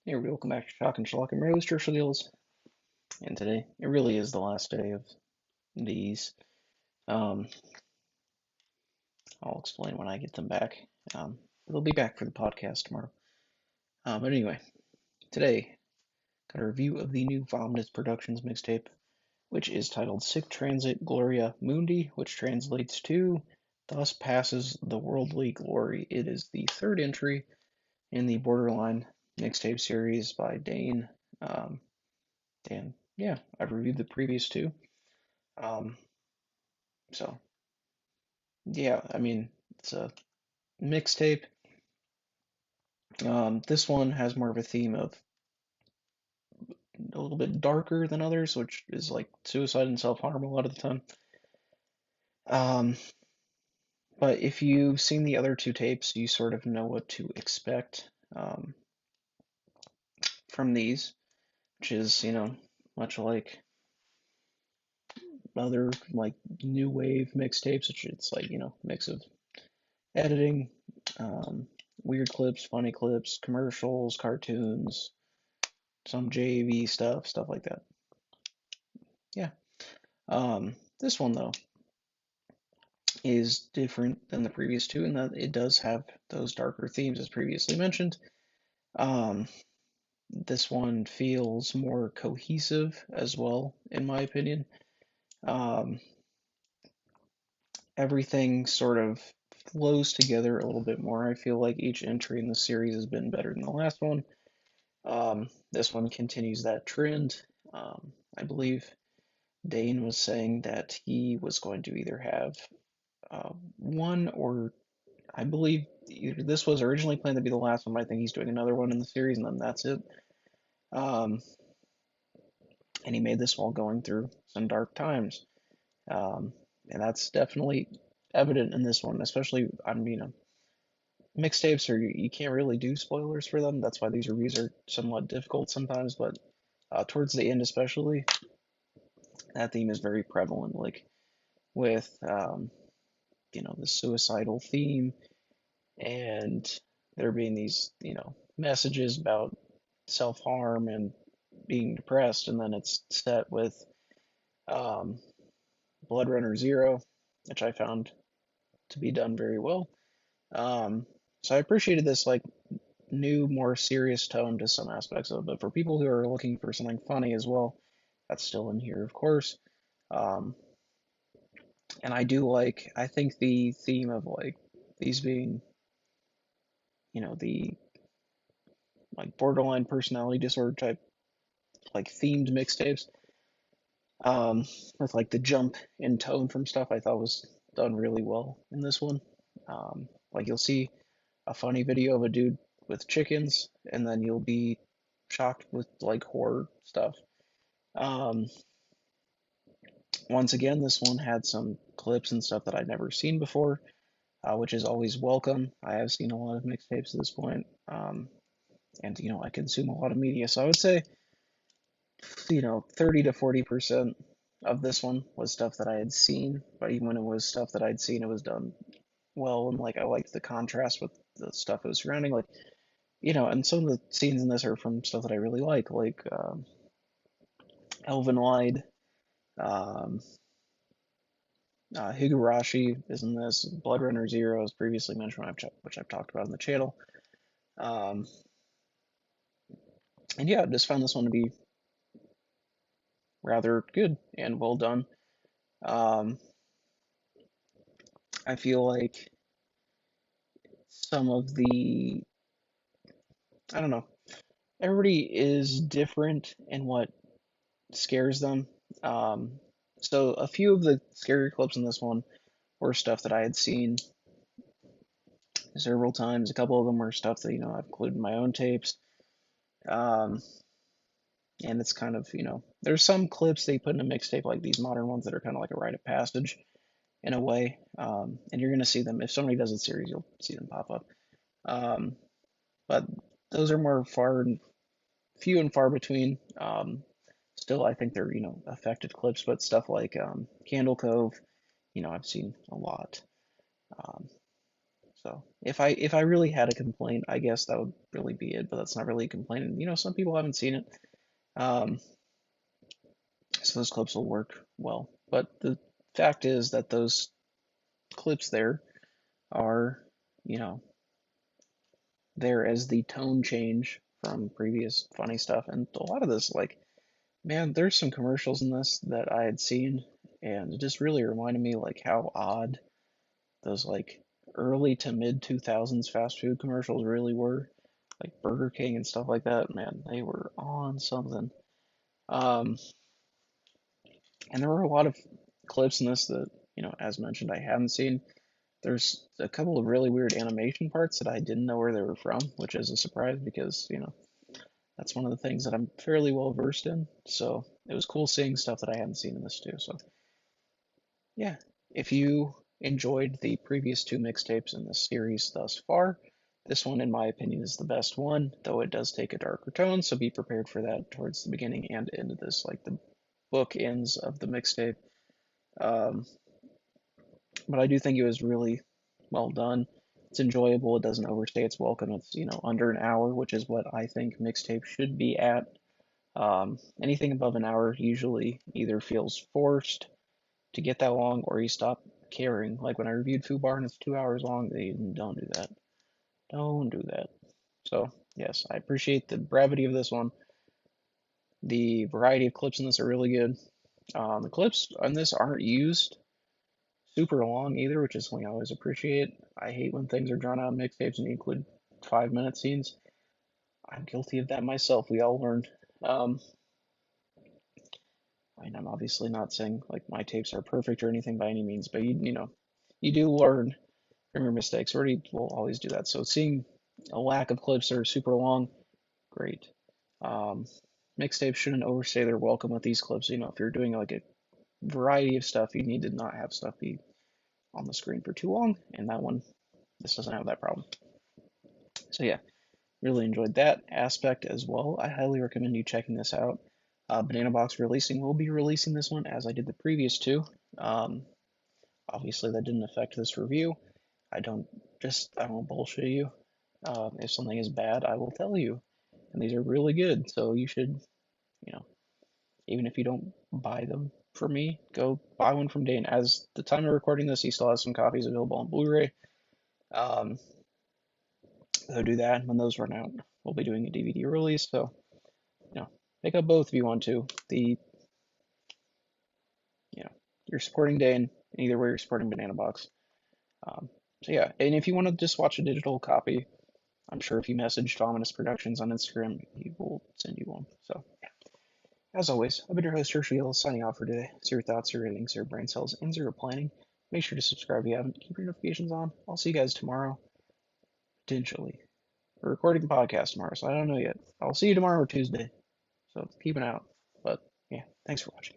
Hey everybody, welcome back to Shock and Schlock. I'm your host, Joshua Deals, and today it really is the last day of these. Um, I'll explain when I get them back. They'll be back for the podcast tomorrow. But anyway, today got a review of the new Vomitus Productions mixtape, which is titled Sic Transit Gloria Mundi, which translates to "Thus passes the worldly glory." It is the third entry in the Borderline mixtape series by Dane. Um, and yeah, I've reviewed the previous two. Um, so yeah, I mean, it's a mixtape. This one has more of a theme of a little bit darker than others, which is like suicide and self-harm a lot of the time. Um, but if you've seen the other two tapes, you sort of know what to expect from these, which is, much like other like new wave mixtapes, which it's like, mix of editing, um, weird clips, funny clips, commercials, cartoons, some JV stuff like that. Yeah. This one though is different than the previous two in that it does have those darker themes as previously mentioned. Um, this one feels more cohesive as well, in my opinion. Um, Everything sort of flows together a little bit more. I feel like each entry in the series has been better than the last one. This one continues that trend. I believe Dane was saying that he was going to either have one or I believe either this was originally planned to be the last one, but I think he's doing another one in the series, and then that's it. Um, and he made this while going through some dark times, um, and that's definitely evident in this one. Especially, I mean, mixtapes are you can't really do spoilers for them. That's why these reviews are somewhat difficult sometimes. But towards the end, especially, that theme is very prevalent. Like with the suicidal theme and there being these, messages about self-harm and being depressed, and then it's set with um, Blood Runner Zero, which I found to be done very well. Um, so I appreciated this like new, more serious tone to some aspects of it, but for people who are looking for something funny as well, that's still in here, of course. Um, and I think the theme of like these being, the like borderline personality disorder type like themed mixtapes um, with like the jump in tone from stuff I thought was done really well in this one. Like you'll see a funny video of a dude with chickens, and then you'll be shocked with like horror stuff. Um, Once again, this one had some clips and stuff that I'd never seen before, which is always welcome. I have seen a lot of mixtapes at this point, and I consume a lot of media, so I would say 30 to 40% of this one was stuff that I had seen, but even when it was stuff that I'd seen, it was done well, and like I liked the contrast with the stuff it was surrounding, like and some of the scenes in this are from stuff that I really like Elven Lied, um, Higurashi is in this, Blood Runner Zero, as previously mentioned, which I've talked about on the channel, um, and yeah, I just found this one to be rather good and well done. Um, I feel like some of the I don't know. Everybody is different in what scares them. Um, so a few of the scary clips in this one were stuff that I had seen several times. A couple of them were stuff that I've included in my own tapes. Um, and it's kind of there's some clips they put in a mixtape like these modern ones that are kind of like a rite of passage in a way. And you're gonna see them if somebody does a series, you'll see them pop up. Um, but those are more few and far between. Still, I think they're effective clips, but stuff like Candle Cove, I've seen a lot. Um, So if I really had a complaint, I guess that would really be it. But that's not really a complaint. And, some people haven't seen it, um, so those clips will work well. But the fact is that those clips there are, you know, there as the tone change from previous funny stuff. And a lot of this, like, man, there's some commercials in this that I had seen, and it just really reminded me like how odd those like early to mid 2000s fast food commercials really were, like Burger King and stuff like that. Man, they were on something. Um, and there were a lot of clips in this that, as mentioned, I hadn't seen. There's a couple of really weird animation parts that I didn't know where they were from, which is a surprise because, that's one of the things that I'm fairly well versed in. So it was cool seeing stuff that I hadn't seen in this too. So yeah, if you enjoyed the previous two mixtapes in this series thus far, this one, in my opinion, is the best one, though it does take a darker tone, so be prepared for that towards the beginning and end of this, like the book ends of the mixtape. Um, but I do think it was really well done. It's enjoyable. It doesn't overstay its welcome. It's, under an hour, which is what I think mixtape should be at. Anything above an hour usually either feels forced to get that long or you stop caring. Like when I reviewed Fubar and it's 2 hours long, they don't do that. Don't do that. So, yes, I appreciate the brevity of this one. The variety of clips in this are really good. The clips on this aren't used super long either, which is something I always appreciate. I hate when things are drawn out in mixtapes and you include 5 minute scenes. I'm guilty of that myself. We all learned. Um, I'm obviously not saying like my tapes are perfect or anything by any means, but you do learn from your mistakes. Already will always do that. So seeing a lack of clips that are super long, great. Um, Mixtapes shouldn't overstay their welcome with these clips. If you're doing like a variety of stuff, you need to not have stuff be on the screen for too long. And that one, this doesn't have that problem. So yeah, really enjoyed that aspect as well. I highly recommend you checking this out. Banana Box Releasing will be releasing this one as I did the previous two. Um, Obviously, that didn't affect this review. I won't bullshit you. If something is bad, I will tell you. And these are really good, so you should, you know, even if you don't buy them from me, go buy one from Dane. As the time of recording this, he still has some copies available on Blu-ray. Um, so do that. When those run out, we'll be doing a DVD release. So, pick up both if you want to. You know, you're supporting Dane, and either way, you're supporting Banana Box. Um, so yeah, and if you want to just watch a digital copy, I'm sure if you message Vomitus Productions on Instagram, he will send you one. So, as always, I've been your host, Herschel, signing off for today. Zero thoughts, zero ratings, zero brain cells, and zero planning. Make sure to subscribe if you haven't. Keep your notifications on. I'll see you guys tomorrow, potentially. We're recording the podcast tomorrow, so I don't know yet. I'll see you tomorrow or Tuesday. So keep an eye out. But yeah, thanks for watching.